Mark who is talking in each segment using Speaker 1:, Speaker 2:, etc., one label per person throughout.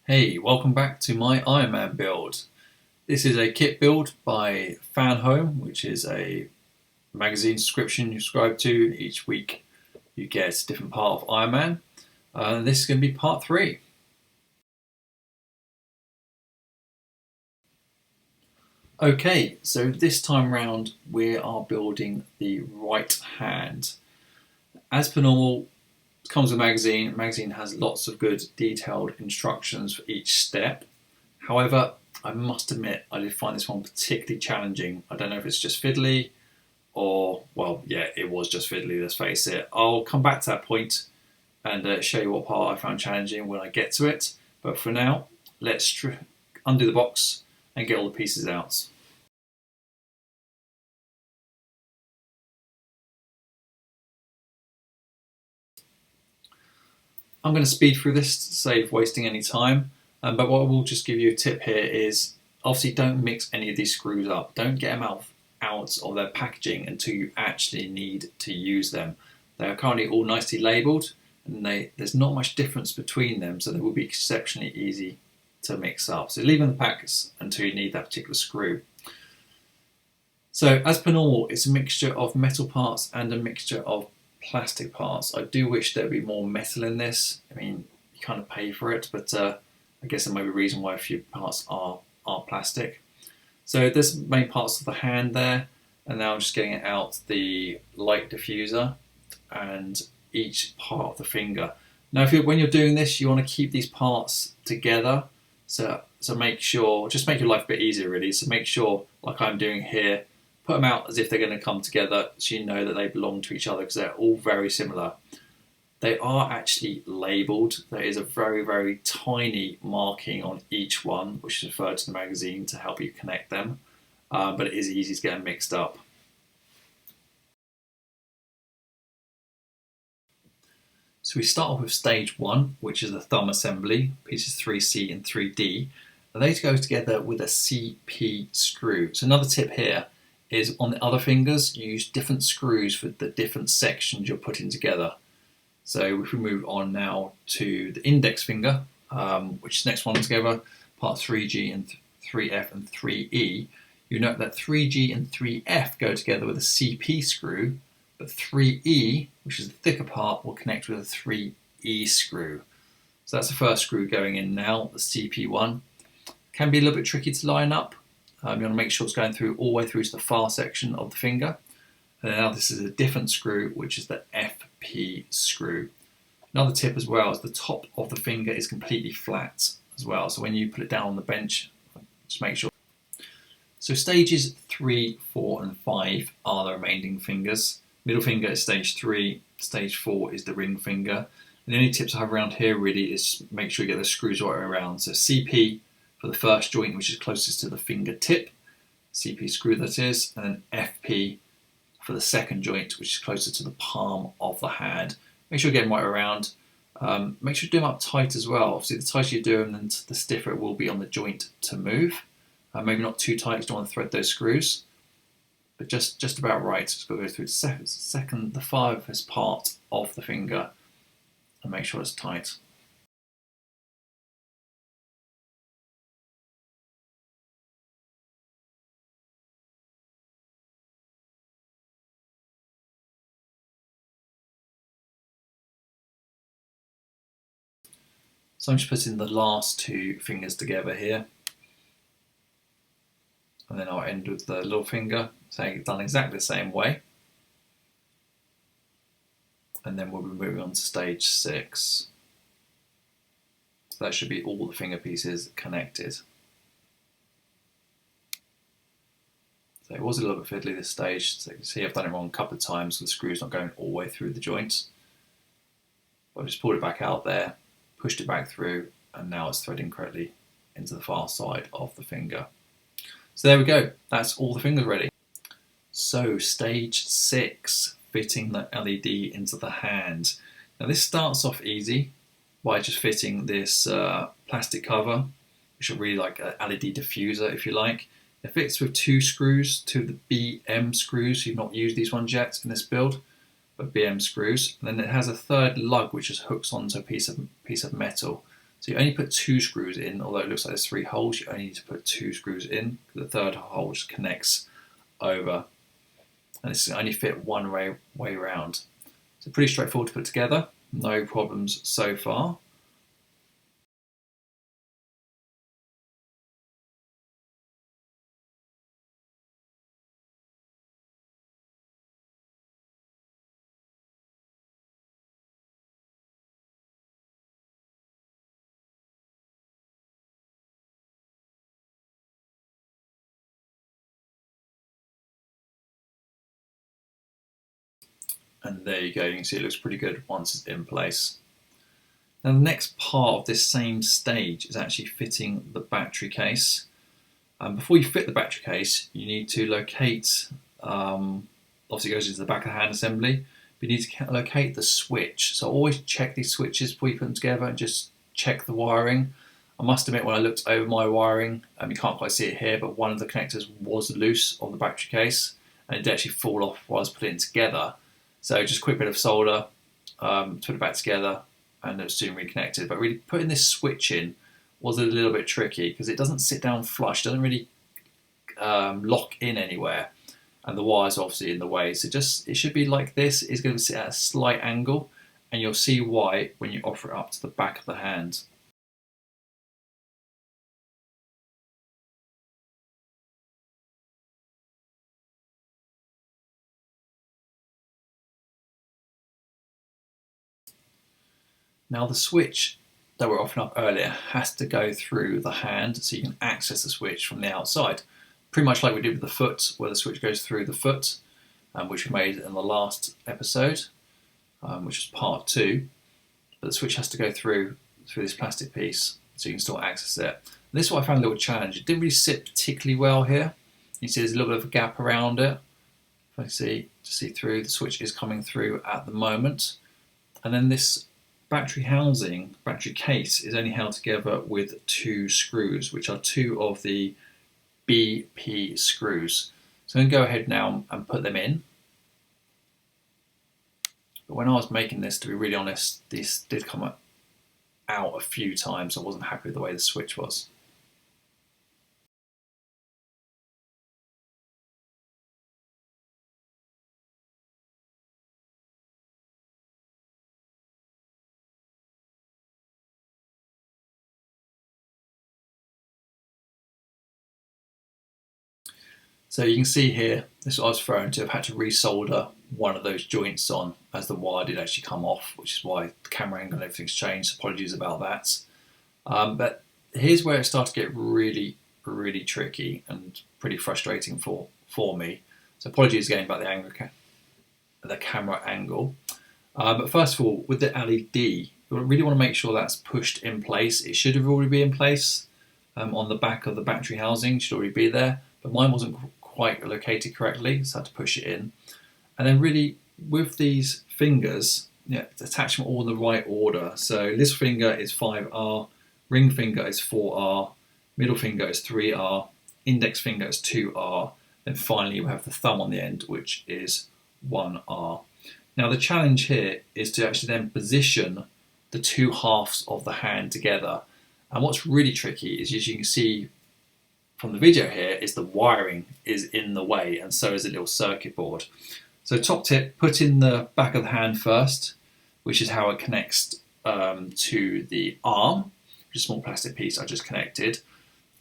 Speaker 1: Hey, welcome back to my Iron Man build. This is a kit build by Fanhome, which is a magazine subscription you subscribe to. Each week you get a different part of Iron Man. This is going to be part 3. Okay, so this time round we are building the right hand. As per normal, it comes with a magazine. The magazine has lots of good detailed instructions for each step. However, I must admit I did find this one particularly challenging. I don't know if it's just fiddly or, well, yeah, it was just fiddly, let's face it. I'll come back to that point and show you what part I found challenging when I get to it. But for now, let's undo the box and get all the pieces out. I'm going to speed through this to save wasting any time. But what I will just give you a tip here is obviously don't mix any of these screws up. Don't get them out of their packaging until you actually need to use them. They are currently all nicely labelled and there's not much difference between them, so they will be exceptionally easy to mix up. So leave them in the packets until you need that particular screw. So as per normal, it's a mixture of metal parts and a mixture of plastic parts. I do wish there'd be more metal in this. I mean, you kind of pay for it, but I guess there may be a reason why a few parts are plastic. So there's main parts of the hand there, and now I'm just getting out the light diffuser and each part of the finger. Now, when you're doing this, you want to keep these parts together. So make sure, just make your life a bit easier really. So make sure, like I'm doing here, put them out as if they're going to come together so you know that they belong to each other because they're all very similar. They are actually labelled. There is a very, very tiny marking on each one, which is referred to the magazine to help you connect them, but it is easy to get them mixed up. So we start off with stage 1, which is the thumb assembly, pieces 3C and 3D. And they go together with a CP screw. So another tip here is on the other fingers, you use different screws for the different sections you're putting together. So if we move on now to the index finger, which is the next one together, part 3G and 3F and 3E, you note that 3G and 3F go together with a CP screw, but 3E, which is the thicker part, will connect with a 3E screw. So that's the first screw going in now, the CP one. Can be a little bit tricky to line up. You want to make sure it's going through all the way through to the far section of the finger. And now this is a different screw, which is the FP screw. Another tip as well is the top of the finger is completely flat as well. So when you put it down on the bench, just make sure. So stages 3, 4 and 5 are the remaining fingers. Middle finger is stage 3, stage 4 is the ring finger. And the only tips I have around here really is make sure you get the screws right around. So CP for the first joint, which is closest to the fingertip, CP screw that is, and then FP for the second joint, which is closer to the palm of the hand. Make sure you get them right around. Make sure you do them up tight as well. Obviously, the tighter you do them, then the stiffer it will be on the joint to move. Maybe not too tight, you don't want to thread those screws, but just about right. It's got to go through the farthest part of the finger and make sure it's tight. So I'm just putting the last 2 fingers together here. And then I'll end with the little finger, saying it's done exactly the same way. And then we'll be moving on to stage 6. So that should be all the finger pieces connected. So it was a little bit fiddly this stage, so you can see I've done it wrong a couple of times, so the screw's not going all the way through the joints. But I've just pulled it back out there, pushed it back through, and now it's threading correctly into the far side of the finger. So there we go, that's all the fingers ready. So stage 6, fitting the LED into the hand. Now this starts off easy by just fitting this plastic cover, which is really like an LED diffuser if you like. It fits with 2 screws, 2 of the BM screws. You've not used these ones yet in this build, but BM screws. And then it has a third lug which just hooks onto a piece of metal. So you only put 2 screws in, although it looks like there's 3 holes, you only need to put 2 screws in. The third hole just connects over, and it's only fit one way round. So pretty straightforward to put together, no problems so far. And there you go, you can see it looks pretty good once it's in place. Now the next part of this same stage is actually fitting the battery case. Before you fit the battery case, you need to locate, obviously it goes into the back of the hand assembly, but you need to locate the switch. So always check these switches before you put them together and just check the wiring. I must admit, when I looked over my wiring, you can't quite see it here, but one of the connectors was loose on the battery case, and it did actually fall off while I was putting it together. So just a quick bit of solder, put it back together, and it was soon reconnected. But really putting this switch in was a little bit tricky because it doesn't sit down flush, doesn't really lock in anywhere, and the wire's obviously in the way. So it should be like this. It's going to sit at a slight angle, and you'll see why when you offer it up to the back of the hand. Now the switch that we're offering up earlier has to go through the hand so you can access the switch from the outside. Pretty much like we did with the foot, where the switch goes through the foot, which we made in the last episode, which is part 2. But the switch has to go through this plastic piece so you can still access it. And this is what I found a little challenge. It didn't really sit particularly well here. You see there's a little bit of a gap around it. If I see through, the switch is coming through at the moment. And then this battery case is only held together with 2 screws, which are 2 of the BP screws. So I'm going to go ahead now and put them in. But when I was making this, to be really honest, this did come out a few times. I wasn't happy with the way the switch was. So you can see here, this is what I was referring to. I've had to resolder one of those joints on as the wire did actually come off, which is why the camera angle and everything's changed. Apologies about that. But here's where it started to get really, really tricky and pretty frustrating for me. So apologies again about the camera angle. But first of all, with the LED, you really want to make sure that's pushed in place. It should have already been in place on the back of the battery housing, should already be there, but mine wasn't quite located correctly, so I had to push it in. And then really, with these fingers, attach them all in the right order. So this finger is 5R, ring finger is 4R, middle finger is 3R, index finger is 2R, then finally we have the thumb on the end, which is 1R. Now the challenge here is to actually then position the 2 halves of the hand together. And what's really tricky is, as you can see from the video here, is the wiring is in the way, and so is the little circuit board. So top tip, put in the back of the hand first, which is how it connects to the arm, which is a small plastic piece I just connected.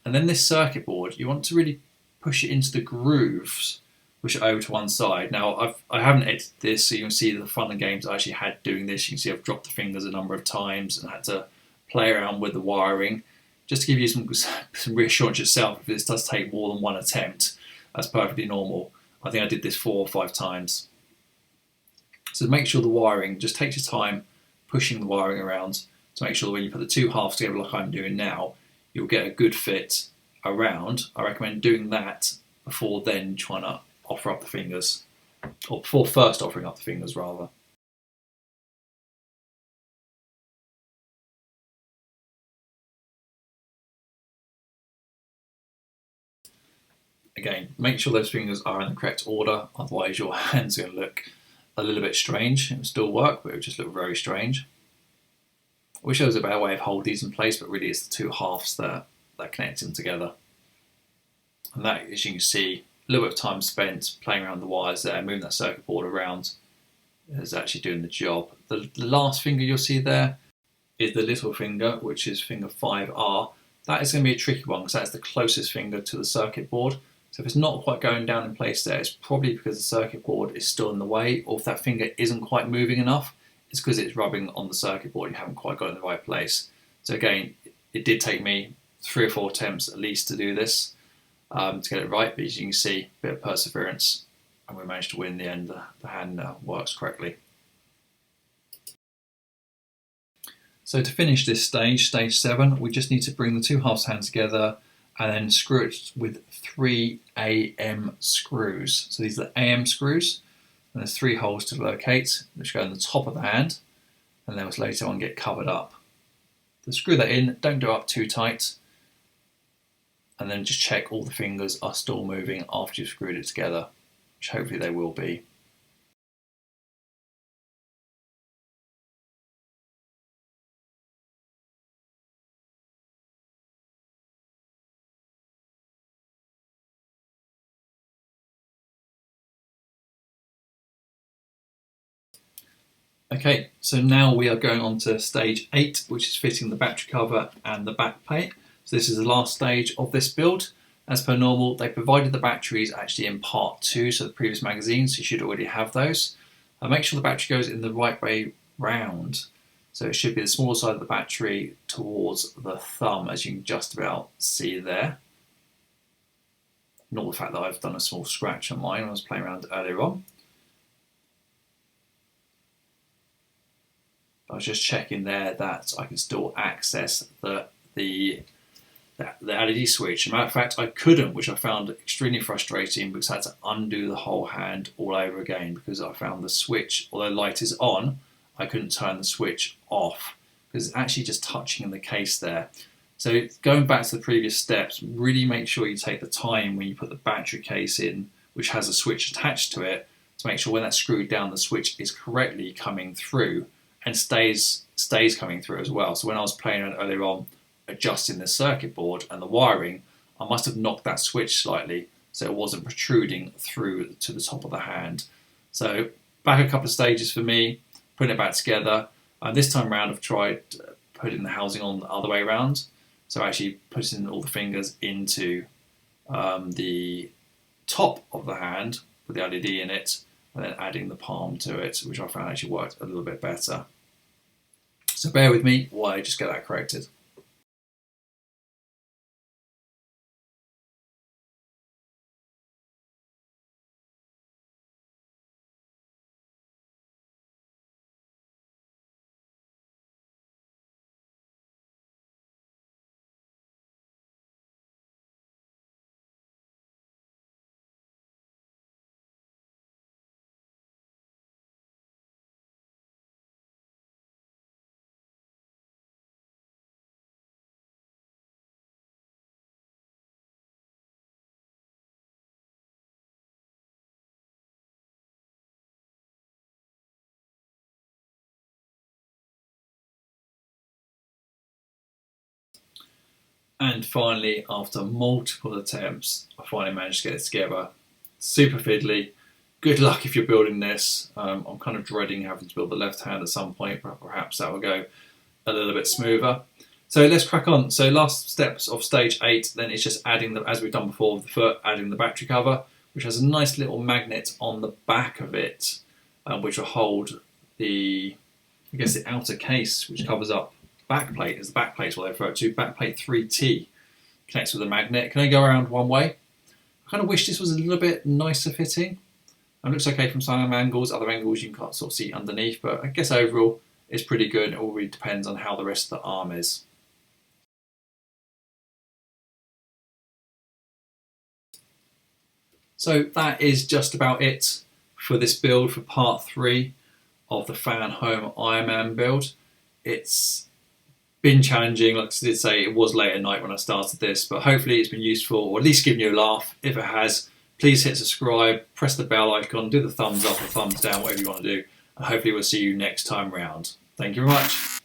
Speaker 1: And then this circuit board, you want to really push it into the grooves, push it over to one side. Now I haven't edited this, so you can see the fun and games I actually had doing this. You can see I've dropped the fingers a number of times and had to play around with the wiring, just to give you some reassurance yourself. If this does take more than one attempt, that's perfectly normal. I think I did this 4 or 5 times. So make sure the wiring, just takes your time pushing the wiring around to make sure that when you put the 2 halves together like I'm doing now, you'll get a good fit around. I recommend doing that before then trying to offer up the fingers, or before first offering up the fingers rather. Again, make sure those fingers are in the correct order, otherwise your hand's going to look a little bit strange. It will still work, but it will just look very strange. I wish there was a better way of holding these in place, but really it's the two halves that connect them together. And that, as you can see, a little bit of time spent playing around the wires there, moving that circuit board around is actually doing the job. The last finger you'll see there is the little finger, which is finger 5R. That is going to be a tricky one because that's the closest finger to the circuit board. So if it's not quite going down in place there, it's probably because the circuit board is still in the way, or if that finger isn't quite moving enough, it's because it's rubbing on the circuit board. You haven't quite got it in the right place. So again, it did take me 3 or 4 attempts at least to do this, to get it right, but as you can see, a bit of perseverance, and we managed to win in the end. The hand works correctly. So to finish this stage, stage 7, we just need to bring the two halves hands together and then screw it with 3 AM screws. So these are the AM screws, and there's 3 holes to locate, which go in the top of the hand, and then later on get covered up. So screw that in, don't do it up too tight, and then just check all the fingers are still moving after you've screwed it together, which hopefully they will be. Okay, so now we are going on to stage 8, which is fitting the battery cover and the back plate. So this is the last stage of this build. As per normal, they provided the batteries actually in part 2, so the previous magazine, so you should already have those. Make sure the battery goes in the right way round. So it should be the smaller side of the battery towards the thumb, as you can just about see there. Not the fact that I've done a small scratch on mine when I was playing around earlier on. I was just checking there that I can still access the LED switch. As a matter of fact, I couldn't, which I found extremely frustrating because I had to undo the whole hand all over again because I found the switch, although light is on, I couldn't turn the switch off because it's actually just touching the case there. So going back to the previous steps, really make sure you take the time when you put the battery case in, which has a switch attached to it, to make sure when that's screwed down, the switch is correctly coming through and stays coming through as well. So when I was playing around earlier on, adjusting the circuit board and the wiring, I must have knocked that switch slightly so it wasn't protruding through to the top of the hand. So back a couple of stages for me, putting it back together. This time around I've tried putting the housing on the other way around. So actually putting all the fingers into the top of the hand with the LED in it, and then adding the palm to it, which I found actually worked a little bit better. So bear with me while I just get that corrected. And finally, after multiple attempts, I finally managed to get it together. Super fiddly. Good luck if you're building this. I'm kind of dreading having to build the left hand at some point, but perhaps that will go a little bit smoother. So let's crack on. So last steps of stage 8, then it's just adding, as we've done before with the foot, adding the battery cover, which has a nice little magnet on the back of it, which will hold the outer case, which covers up back plate, is the back plate, what they refer to, back plate 3T, connects with a magnet. Can only go around one way. I kind of wish this was a little bit nicer fitting. It looks okay from some angles, other angles you can sort of see underneath, but I guess overall it's pretty good. It all really depends on how the rest of the arm is. So that is just about it for this build for part 3 of the Fanhome Ironman build. It's been challenging, like I did say, it was late at night when I started this, but hopefully it's been useful, or at least given you a laugh. If it has, please hit subscribe, press the bell icon, do the thumbs up or thumbs down, whatever you want to do, and hopefully we'll see you next time round. Thank you very much.